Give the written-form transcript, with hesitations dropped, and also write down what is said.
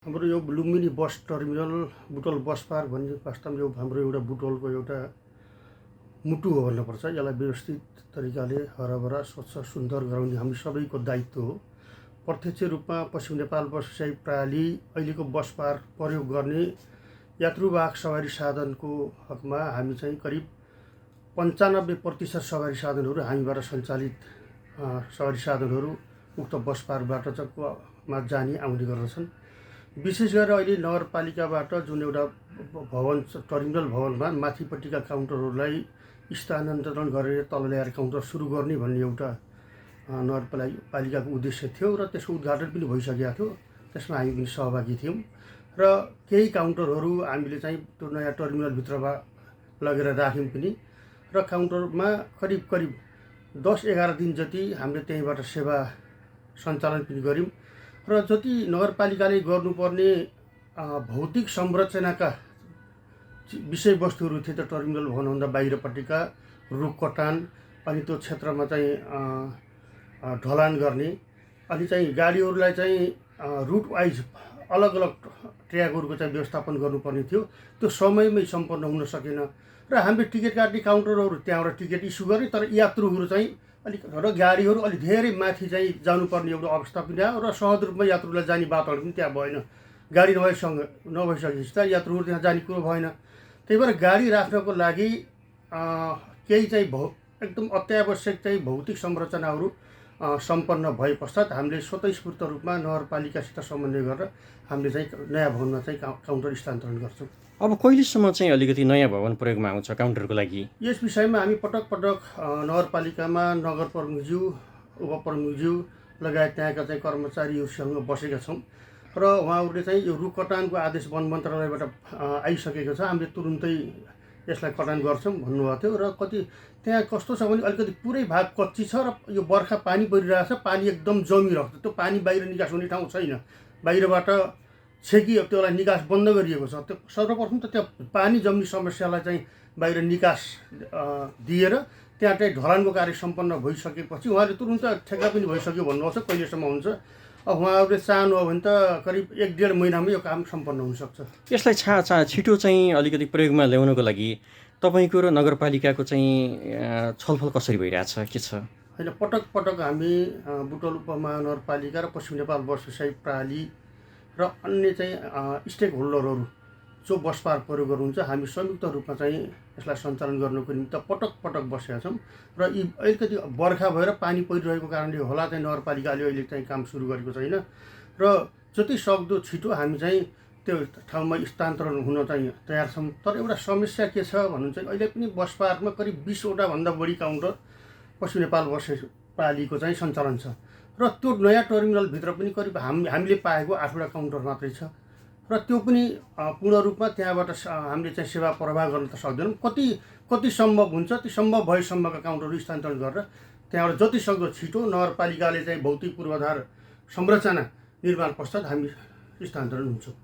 हाम्रो यो Lumbini bus terminal Butwal bus park भन्ने वास्तवमा यो हाम्रो एउटा बुटोलको एउटा मुटु हो भन्नुपर्छ। यसलाई व्यवस्थित तरिकाले हराभरा स्वच्छ सुन्दर गराउने हामी सबैको दायित्व हो। प्रत्यक्ष रूपमा पश्चिम नेपाल बस व्यवसायी प्रणाली अहिलेको बस पार्क प्रयोग गर्ने यात्रुवाहक सवारी साधनको हकमा हामी चाहिँ करिब 95% सवारी साधनहरू हामीबाट सञ्चालित सवारी साधनहरू उक्त बस पार्कबाट चाहिँ जाने आउने गर्दछन्। विशेष गरेर अहिले नगरपालिकाबाट जुन एउटा भवन टर्मिनल भवनमा माथिपट्टिका काउन्टरहरूलाई स्थानान्तरण गरेर तल ल्याएर काउन्टर सुरु गर्ने भन्ने एउटा नगरपालिकाको उद्देश्य थियो र त्यसको उद्घाटन पनि भइसकेको थियो। त्यसमा हामी पनि सहभागी थियौँ र केही काउन्टरहरू हामीले चाहिँ त्यो नयाँ टर्मिनलभित्रमा लगेर राख्यौँ पनि र काउन्टरमा करिब 10-11 दिन जति हामीले त्यहीँबाट सेवा सञ्चालन पनि गऱ्यौँ र जति नगरपालिकाले गर्नुपर्ने भौतिक संरचनाका विषयवस्तुहरू थिए, त्यो टर्मिनल भवनभन्दा बाहिरपट्टिका रुख कटान, अनि त्यो क्षेत्रमा चाहिँ ढलान गर्ने, अनि चाहिँ गाडीहरूलाई चाहिँ रुट वाइज अलग अलग ट्र्याकहरूको चाहिँ व्यवस्थापन गर्नुपर्ने थियो। त्यो समयमै सम्पन्न हुन सकेन र हामीले टिकट काट्ने काउन्टरहरू त्यहाँबाट टिकट इस्यु गर्ने, तर यात्रुहरू चाहिँ अलिक र गाडीहरू अलिक धेरै माथि चाहिँ जानुपर्ने एउटा अवस्था पनि आयो र सहज रूपमा यात्रुलाई जाने बाटोहरू पनि त्यहाँ भएन। गाडी नभइसकेपछि त यात्रुहरू त्यहाँ जाने कुरो भएन। त्यही भएर गाडी राख्नको लागि केही चाहिँ एकदम अत्यावश्यक चाहिँ भौतिक संरचनाहरू सम्पन्न भए पश्चात हामीले स्वतःस्फूर्त रूपमा नगरपालिकासित समन्वय गरेर हामीले चाहिँ नयाँ भवनमा चाहिँ काउन्टर स्थानान्तरण गर्छौँ। अब कहिलेसम्म चाहिँ अलिकति नयाँ भवन प्रयोगमा आउँछ काउन्टरको लागि? यस विषयमा हामी पटक नगरपालिकामा नगर प्रमुखज्यू, उपप्रमुखज्यू लगायत त्यहाँका चाहिँ कर्मचारीहरूसँग बसेका छौँ र उहाँहरूले चाहिँ यो रुख कटानको आदेश वन मन्त्रालयबाट आइसकेको छ, हामीले तुरुन्तै यसलाई कटान गर्छौँ भन्नुभएको थियो। र कति त्यहाँ कस्तो छ भने अलिकति पुरै भाग कच्ची छ र यो बर्खा पानी परिरहेको छ, पानी एकदम जमिरहेको छ, त्यो पानी बाहिर निकास हुने ठाउँ छैन, बाहिरबाट छेकी त्यसलाई निकास बन्द गरिएको छ। त्यो सर्वप्रथम त त्यो पानी जम्ने समस्यालाई चाहिँ बाहिर निकास दिएर त्यहाँ चाहिँ ढलानको कार्य सम्पन्न भइसकेपछि उहाँले तुरुन्त ठेक्का पनि भइसक्यो भन्नुभएको छ। कहिलेसम्म हुन्छ, अब उहाँहरूले चाहनु हो भने त करिब 1-1.5 महिनामै यो काम सम्पन्न हुनसक्छ। यसलाई छिटो चाहिँ अलिकति प्रयोगमा ल्याउनको लागि तपाईँको र नगरपालिकाको चाहिँ छलफल कसरी भइरहेछ, के छ? होइन, पटक हामी बुटोल उपमहानगरपालिका र पश्चिम नेपाल बस व्यवसायी प्रणाली र अन्य चाहिँ स्टेक होल्डरहरू जो बस पार्क प्रयोग गर्नुहुन्छ, हामी संयुक्त रूपमा चाहिँ यसलाई सञ्चालन गर्नको निमित्त पटक बसेका छौँ र यी अलिकति बर्खा भएर पानी परिरहेको कारणले होला चाहिँ नगरपालिकाले अहिले चाहिँ काम सुरु गरेको छैन र जति सक्दो छिटो हामी चाहिँ त्यो ठाउँमा स्थानान्तरण हुन चाहिँ तयार छौँ। तर एउटा समस्या के छ भन्नु चाहिँ अहिले पनि बस पार्कमा करिब 20वटा भन्दा बढी काउन्टर पश्चिम नेपाल बस प्रणालीको चाहिँ सञ्चालन छ र त्यो नयाँ टर्मिनलभित्र पनि करिब हामीले पाएको 8वटा काउन्टर मात्रै छ र त्यो पनि पूर्ण रूपमा त्यहाँबाट हामीले चाहिँ सेवा प्रवाह गर्न त सक्दैनौँ। कति सम्भव हुन्छ ती सम्भव भएसम्मका काउन्टरहरू स्थानान्तरण गरेर त्यहाँबाट जति सक्दो छिटो नगरपालिकाले चाहिँ भौतिक पूर्वाधार संरचना निर्माण पश्चात हामी स्थानान्तरण हुन्छौँ।